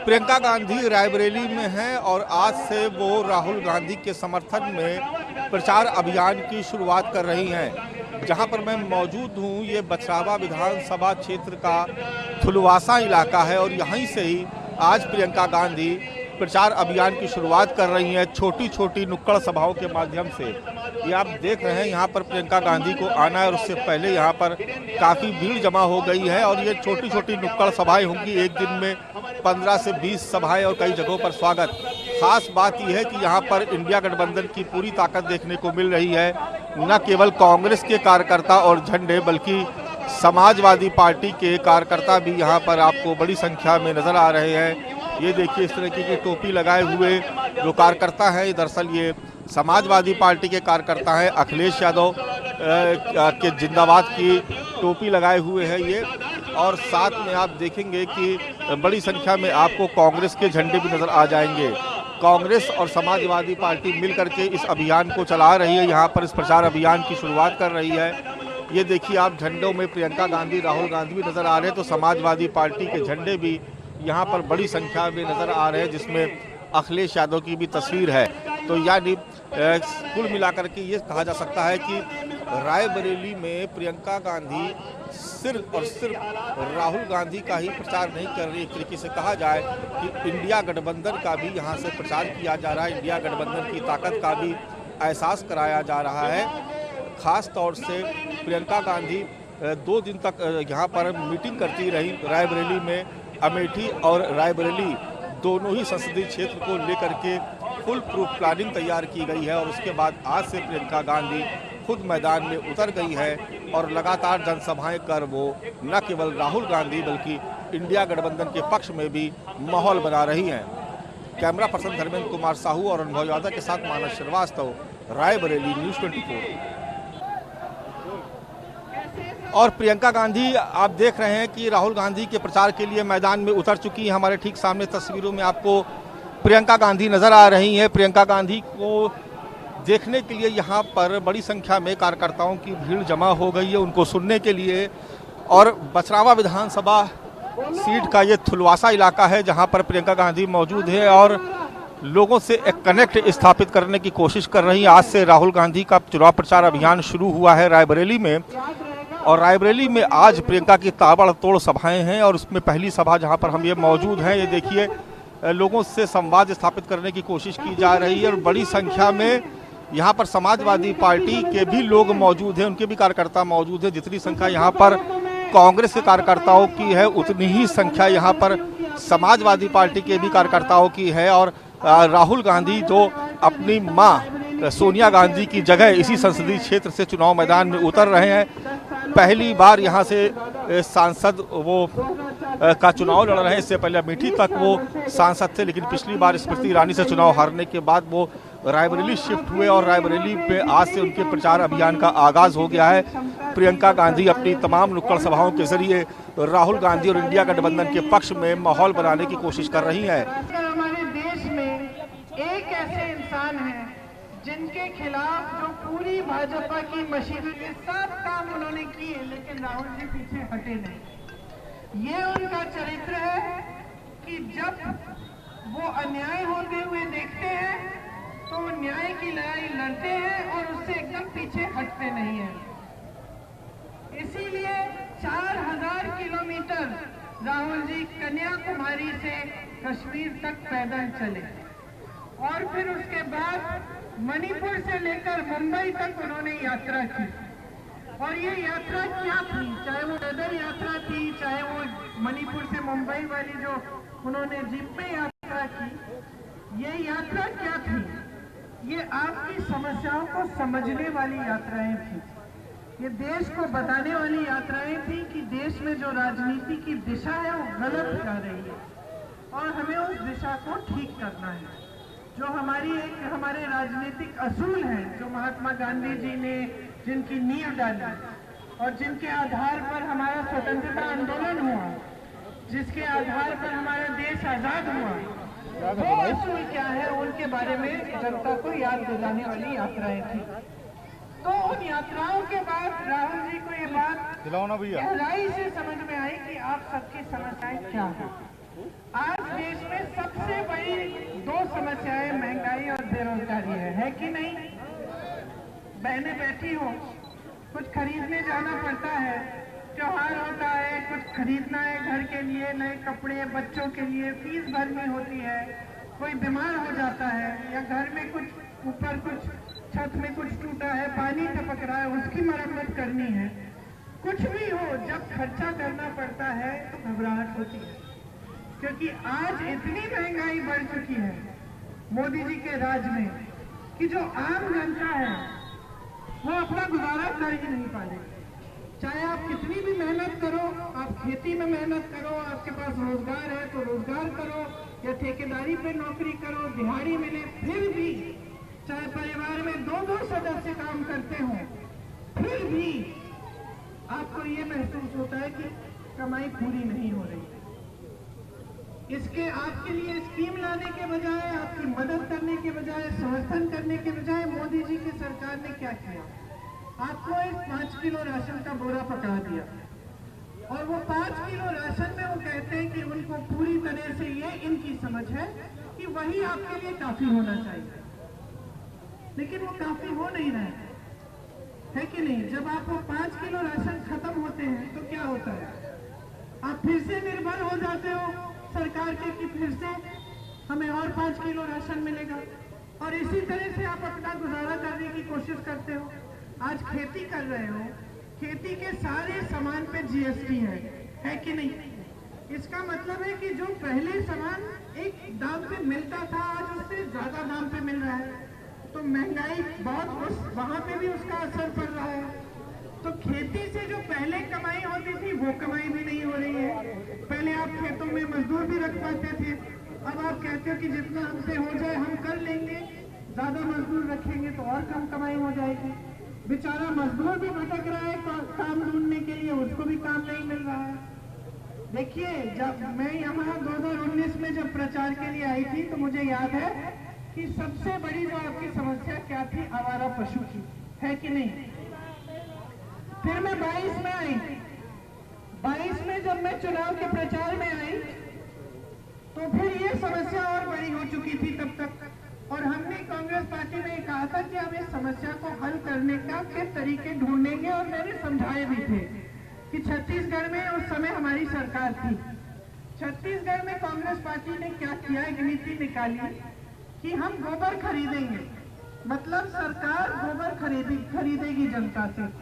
प्रियंका गांधी रायबरेली में हैं और आज से वो राहुल गांधी के समर्थन में प्रचार अभियान की शुरुआत कर रही हैं। जहां पर मैं मौजूद हूं, ये बछरावा विधानसभा क्षेत्र का थुलवासा इलाका है और यहीं से ही आज प्रियंका गांधी प्रचार अभियान की शुरुआत कर रही हैं, छोटी छोटी नुक्कड़ सभाओं के माध्यम से। ये आप देख रहे हैं, यहाँ पर प्रियंका गांधी को आना है और उससे पहले यहाँ पर काफ़ी भीड़ जमा हो गई है और ये छोटी छोटी नुक्कड़ सभाएं होंगी। एक दिन में 15 से 20 सभाएं और कई जगहों पर स्वागत। खास बात यह है कि यहाँ पर इंडिया गठबंधन की पूरी ताकत देखने को मिल रही है। न केवल कांग्रेस के कार्यकर्ता और झंडे, बल्कि समाजवादी पार्टी के कार्यकर्ता भी यहाँ पर आपको बड़ी संख्या में नजर आ रहे हैं। ये देखिए, इस तरीके की टोपी लगाए हुए जो कार्यकर्ता हैं, दरअसल ये समाजवादी पार्टी के कार्यकर्ता हैं। अखिलेश यादव के जिंदाबाद की टोपी लगाए हुए हैं ये, और साथ में आप देखेंगे कि बड़ी संख्या में आपको कांग्रेस के झंडे भी नजर आ जाएंगे। कांग्रेस और समाजवादी पार्टी मिलकर के इस अभियान को चला रही है, यहाँ पर इस प्रचार अभियान की शुरुआत कर रही है। ये देखिए, आप झंडों में प्रियंका गांधी, राहुल गांधी भी नजर आ रहे हैं, तो समाजवादी पार्टी के झंडे भी यहाँ पर बड़ी संख्या में नजर आ रहे हैं, जिसमें अखिलेश यादव की भी तस्वीर है। तो यानी कुल मिलाकर के ये कहा जा सकता है कि रायबरेली में प्रियंका गांधी सिर्फ और सिर्फ राहुल गांधी का ही प्रचार नहीं कर रही। एक तरीके से कहा जाए कि इंडिया गठबंधन का भी यहाँ से प्रचार किया जा रहा है, इंडिया गठबंधन की ताकत का भी एहसास कराया जा रहा है। खास तौर से प्रियंका गांधी 2 दिन तक यहाँ पर मीटिंग करती रही रायबरेली में। अमेठी और रायबरेली दोनों ही संसदीय क्षेत्र को लेकर के फुल प्रूफ प्लानिंग तैयार की गई है और उसके बाद आज से प्रियंका गांधी खुद मैदान में उतर गई है और लगातार जनसभाएं कर वो न केवल राहुल गांधी बल्कि इंडिया गठबंधन के पक्ष में भी माहौल बना रही हैं। कैमरा पर्सन धर्मेंद्र कुमार साहू और अनुभव यादव के साथ मानस श्रीवास्तव, रायबरेली, न्यूज़ 24। और प्रियंका गांधी आप देख रहे हैं कि राहुल गांधी के प्रचार के लिए मैदान में उतर चुकी है। हमारे ठीक सामने तस्वीरों में आपको प्रियंका गांधी नजर आ रही हैं। प्रियंका गांधी को देखने के लिए यहाँ पर बड़ी संख्या में कार्यकर्ताओं की भीड़ जमा हो गई है उनको सुनने के लिए। और बछरावा विधानसभा सीट का ये थुलवासा इलाका है जहाँ पर प्रियंका गांधी मौजूद है और लोगों से एक कनेक्ट स्थापित करने की कोशिश कर रही है। आज से राहुल गांधी का चुनाव प्रचार अभियान शुरू हुआ है रायबरेली में, और रायबरेली में आज प्रियंका की ताबड़तोड़ सभाएं हैं और उसमें पहली सभा जहां पर हम ये मौजूद हैं, ये देखिए, लोगों से संवाद स्थापित करने की कोशिश की जा रही है और बड़ी संख्या में यहां पर समाजवादी पार्टी के भी लोग मौजूद हैं, उनके भी कार्यकर्ता मौजूद हैं। जितनी संख्या यहां पर कांग्रेस के कार्यकर्ताओं की है, उतनी ही संख्या यहाँ पर समाजवादी पार्टी के भी कार्यकर्ताओं की है। और राहुल गांधी जो अपनी माँ सोनिया गांधी की जगह इसी संसदीय क्षेत्र से चुनाव मैदान में उतर रहे हैं। पहली बार यहाँ से सांसद वो का चुनाव लड़ रहे हैं। इससे पहले अमेठी तक वो सांसद थे, लेकिन पिछली बार स्मृति ईरानी से चुनाव हारने के बाद वो रायबरेली शिफ्ट हुए और रायबरेली पे आज से उनके प्रचार अभियान का आगाज हो गया है। प्रियंका गांधी अपनी तमाम नुक्कड़ सभाओं के जरिए राहुल गांधी और इंडिया गठबंधन के पक्ष में माहौल बनाने की कोशिश कर रही है। हमारे देश में एक ऐसे इंसान है जिनके खिलाफ जो पूरी भाजपा की मशीनरी सब काम उन्होंने किए, लेकिन राहुल जी पीछे हटे नहीं। ये उनका चरित्र है कि जब वो अन्याय होते हुए देखते हैं तो न्याय की लड़ाई लड़ते हैं और उससे एकदम पीछे हटते नहीं हैं। इसीलिए 4000 किलोमीटर राहुल जी कन्याकुमारी से कश्मीर तक पैदल चले और फिर उसके बाद मणिपुर से लेकर मुंबई तक उन्होंने यात्रा की। और ये यात्रा क्या थी, चाहे वो पैदल यात्रा थी, चाहे वो मणिपुर से मुंबई वाली जो उन्होंने जीप में यात्रा की, ये यात्रा क्या थी? ये आपकी समस्याओं को समझने वाली यात्राएं थी। ये देश को बताने वाली यात्राएं थी कि देश में जो राजनीति की दिशा है वो गलत जा रही है और हमें उस दिशा को ठीक करना है। जो हमारे राजनीतिक असूल हैं, जो महात्मा गांधी जी ने जिनकी नींव डाली और जिनके आधार पर हमारा स्वतंत्रता आंदोलन हुआ, जिसके आधार पर हमारा देश आजाद हुआ, वो असूल क्या है, उनके बारे में जनता को याद दिलाने वाली यात्राएं थी। तो उन यात्राओं के बाद राहुल जी को ये बात गहराई से समझ में आई कि आप सबकी समस्याएं क्या है। आज देश में समस्याएं महंगाई और बेरोजगारी है कि नहीं? बहनें बैठी हो, कुछ खरीदने जाना पड़ता है, त्योहार होता है, कुछ खरीदना है घर के लिए, नए कपड़े, बच्चों के लिए फीस भरनी होती है, कोई बीमार हो जाता है, या घर में कुछ ऊपर कुछ छत में कुछ टूटा है, पानी टपक रहा है, उसकी मरम्मत करनी है। कुछ भी हो, जब खर्चा करना पड़ता है तो घबराहट होती है, क्योंकि आज इतनी महंगाई बढ़ चुकी है मोदी जी के राज में कि जो आम जनता है वो अपना गुजारा कर ही नहीं पाएगी। चाहे आप कितनी भी मेहनत करो, आप खेती में मेहनत करो, आपके पास रोजगार है तो रोजगार करो, या ठेकेदारी पे नौकरी करो, दिहाड़ी मिले, फिर भी चाहे परिवार में 2-2 सदस्य काम करते हो, फिर भी आपको ये महसूस होता है कि कमाई पूरी नहीं हो रही। इसके आपके लिए स्कीम लाने के बजाय, आपकी मदद करने के बजाय, समर्थन करने के बजाय मोदी जी की सरकार ने क्या किया? आपको एक 5 किलो राशन का बोरा पकड़ा दिया, और वो 5 किलो राशन में वो कहते हैं कि उनको पूरी तरह से ये इनकी समझ है कि वही आपके लिए काफी होना चाहिए, लेकिन वो काफी हो नहीं रहा है कि नहीं? जब आपको 5 किलो राशन खत्म होते हैं तो क्या होता है? आप फिर से निर्भर हो जाते हो सरकार के कि फिर से हमें और 5 किलो राशन मिलेगा, और इसी तरह से आप अपना गुजारा करने की कोशिश करते हो। आज खेती कर रहे हो, खेती के सारे सामान पे जीएसटी है कि नहीं? इसका मतलब है कि जो पहले सामान एक दाम पे मिलता था, आज उससे ज्यादा दाम पे मिल रहा है, तो महंगाई बहुत वहां पे भी उसका असर पड़ रहा है। तो खेती से जो पहले कमाई होती थी वो कमाई भी नहीं हो रही है। पहले आप खेतों में मजदूर भी रख पाते थे, अब आप कहते हो कि जितना हमसे हो जाए हम कर लेंगे, ज्यादा मजदूर रखेंगे तो और कम कमाई हो जाएगी। बेचारा मजदूर भी भटक रहा है काम ढूंढने के लिए, उसको भी काम नहीं मिल रहा है। देखिए, जब मैं यहाँ 2019 में जब प्रचार के लिए आई थी तो मुझे याद है कि सबसे बड़ी जो आपकी समस्या क्या थी, आवारा पशु की, है कि नहीं? फिर मैं 22 में आई, 22 में जब मैं चुनाव के प्रचार में आई तो फिर ये समस्या और बड़ी हो चुकी थी तब तक, और हमने कांग्रेस पार्टी में कहा था कि हम इस समस्या को हल करने के तरीके ढूंढेंगे, और मैंने समझाए भी थे कि छत्तीसगढ़ में उस समय हमारी सरकार थी। छत्तीसगढ़ में कांग्रेस पार्टी ने क्या किया, एक नीति निकाली कि हम गोबर खरीदेंगे, मतलब सरकार गोबर खरीदेगी जनता से।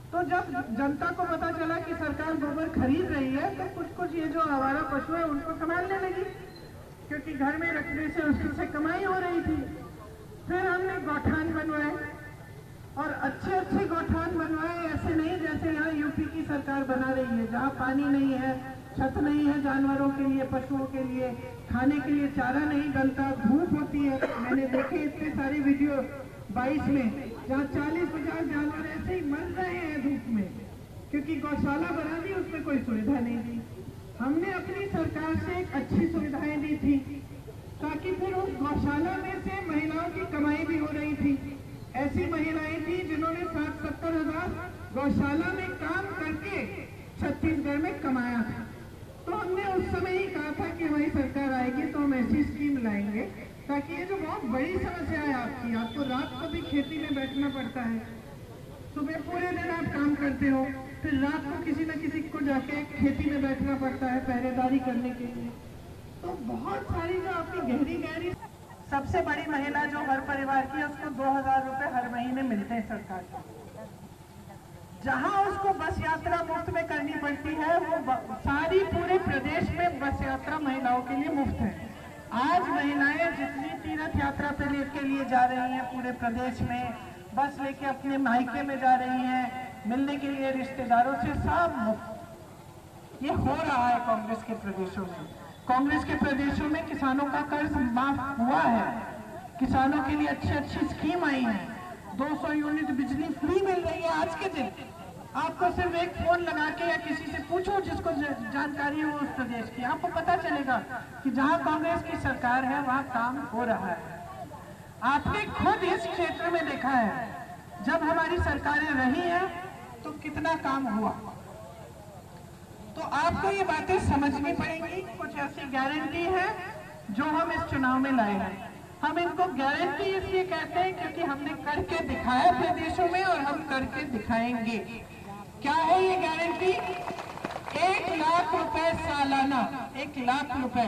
तो जब जनता को पता चला कि सरकार गोबर खरीद रही है तो कुछ ये जो आवारा पशु है उनको संभालने लगी, क्योंकि घर में रखने से उससे कमाई हो रही थी। फिर हमने गौठान बनवाए, और अच्छे गौठान बनवाए, ऐसे नहीं जैसे यहाँ यूपी की सरकार बना रही है, जहाँ पानी नहीं है, छत नहीं है जानवरों के लिए, पशुओं के लिए, खाने के लिए चारा नहीं बनता, धूप होती है। मैंने देखे इतने सारे वीडियो 22 में, जहाँ 40-50 जानवर ऐसे ही मर रहे हैं धूप में, क्योंकि गौशाला बना दी, उसमें कोई सुविधा नहीं दी। हमने अपनी सरकार से एक अच्छी सुविधाएं दी थी, ताकि फिर उस गौशाला में से महिलाओं की कमाई भी हो रही थी। ऐसी महिलाएं थी जिन्होंने 60-70 हजार गौशाला में काम करके छत्तीसगढ़ में कमाया था। तो हमने उस समय ही कहा था कि हमारी सरकार आएगी तो हम ऐसी स्कीम लाएंगे ताकि ये जो बहुत बड़ी समस्या है आपकी, आपको रात को भी खेती में बैठना पड़ता है, सुबह पूरे दिन आप काम करते हो, फिर रात को किसी न किसी को जाके खेती में बैठना पड़ता है पहरेदारी करने के लिए। तो बहुत सारी जो आपकी गहरी सबसे बड़ी महिला जो हर परिवार की है उसको 2000 रुपए हर महीने मिलते हैं सरकार को। जहां उसको बस यात्रा मुफ्त में करनी पड़ती है, वो सारी पूरे प्रदेश में बस यात्रा महिलाओं के लिए मुफ्त है। आज महिलाएं जितनी तीर्थ यात्रा पे लेके लिए जा रही हैं पूरे प्रदेश में, बस लेके अपने मायके में जा रही हैं, मिलने के लिए रिश्तेदारों से, सब मुफ्त। ये हो रहा है कांग्रेस के प्रदेशों में। कांग्रेस के प्रदेशों में किसानों का कर्ज माफ हुआ है, किसानों के लिए अच्छी स्कीम आई है, 200 यूनिट बिजली फ्री मिल रही है आज के दिन। आपको सिर्फ एक फोन लगा के या किसी से पूछो जिसको जानकारी हो उस प्रदेश की, आपको पता चलेगा कि जहां कांग्रेस की सरकार है वहां काम हो रहा है। आपने खुद इस क्षेत्र में देखा है, जब हमारी सरकारें रही हैं तो कितना काम हुआ। तो आपको ये बातें समझनी पड़ेंगी। कुछ ऐसी गारंटी है जो हम इस चुनाव में लाए हैं। हम इनको गारंटी इसलिए कहते हैं क्योंकि हमने करके दिखाया अपने देशों में और हम करके दिखाएंगे। क्या है ये गारंटी? 1 लाख रुपए सालाना, 1 लाख रुपए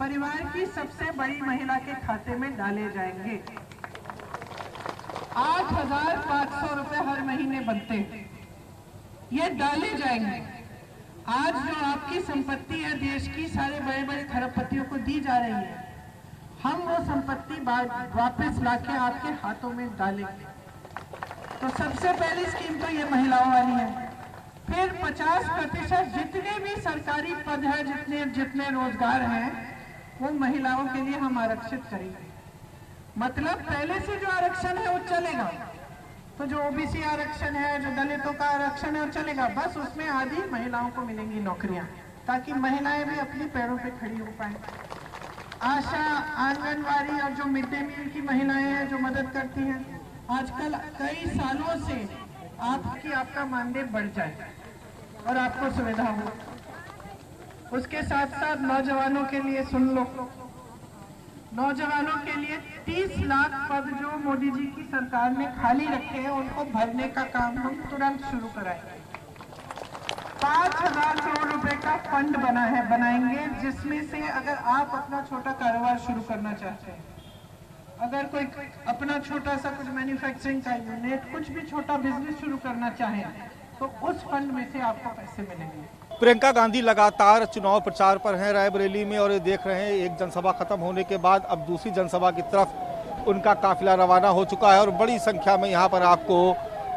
परिवार की सबसे बड़ी महिला के खाते में डाले जाएंगे। 8,500 रुपए हर महीने बनते हैं, ये डाले जाएंगे। आज जो आपकी संपत्ति है देश की, सारे बड़े बड़े खरबपतियों को दी जा रही है, हम वो संपत्ति वापस लाके आपके हाथों में डालेंगे। तो सबसे पहली स्कीम तो ये महिलाओं वाली है। फिर 50% जितने भी सरकारी पद हैं, जितने रोजगार हैं, वो महिलाओं के लिए हम आरक्षित करेंगे। मतलब पहले से जो आरक्षण है वो चलेगा, तो जो ओबीसी आरक्षण है, जो दलितों का आरक्षण है वो चलेगा, बस उसमें आधी महिलाओं को मिलेंगी नौकरियां, ताकि महिलाएं भी अपने पैरों पे खड़ी हो पाए। आशा, आंगनवाड़ी और जो मिड डे मील की महिलाएं हैं जो मदद करती हैं, आजकल कई सालों से आपका मानदेय बढ़ जाए और आपको सुविधा हो। उसके साथ साथ नौजवानों के लिए सुन लो, नौजवानों के लिए 30 लाख पद जो मोदी जी की सरकार ने खाली रखे हैं, उनको भरने का काम हम तुरंत शुरू कराएंगे। 5,000 करोड़ रुपए का फंड बनाएंगे, जिसमें से अगर आप अपना छोटा कारोबार शुरू करना चाहते हैं, अगर कोई अपना छोटा सा कुछ मैन्युफैक्चरिंग का यूनिट, कुछ भी छोटा बिजनेस शुरू करना चाहे, तो उस फंड में से आपको पैसे मिलेंगे। प्रियंका गांधी लगातार चुनाव प्रचार पर हैं रायबरेली में, और ये देख रहे हैं एक जनसभा खत्म होने के बाद अब दूसरी जनसभा की तरफ उनका काफिला रवाना हो चुका है, और बड़ी संख्या में यहाँ पर आपको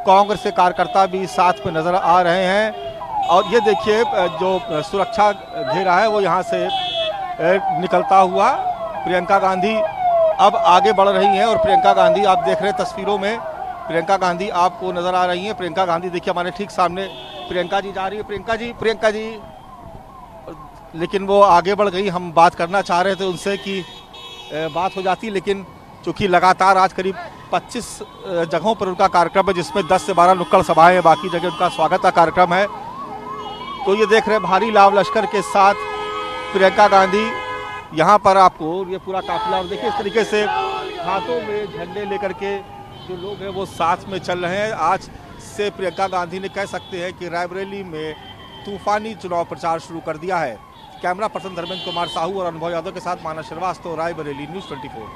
कांग्रेस के कार्यकर्ता भी साथ में नजर आ रहे हैं। और ये देखिए जो सुरक्षा घेरा है वो यहाँ से निकलता हुआ प्रियंका गांधी अब आगे बढ़ रही हैं। और प्रियंका गांधी आप देख रहे हैं तस्वीरों में, प्रियंका गांधी आपको नजर आ रही हैं। प्रियंका गांधी देखिए हमारे ठीक सामने प्रियंका जी जा रही है। प्रियंका जी लेकिन वो आगे बढ़ गई। हम बात करना चाह रहे थे उनसे कि बात हो जाती, लेकिन चूंकि लगातार आज करीब 25 जगहों पर उनका कार्यक्रम है, जिसमें 10 से 12 नुक्कड़ सभाएं हैं, बाकी जगह उनका स्वागत का कार्यक्रम है। तो ये देख रहे हैं भारी लाव लश्कर के साथ प्रियंका गांधी यहाँ पर आपको ये पूरा काफिला, और देखिए इस तरीके से हाथों में झंडे लेकर के जो लोग हैं वो साथ में चल रहे हैं। आज से प्रियंका गांधी ने कह सकते हैं कि रायबरेली में तूफानी चुनाव प्रचार शुरू कर दिया है। कैमरा पर्सन धर्मेंद्र कुमार साहू और अनुभव यादव के साथ मानस श्रीवास्तव, रायबरेली, न्यूज़ 24।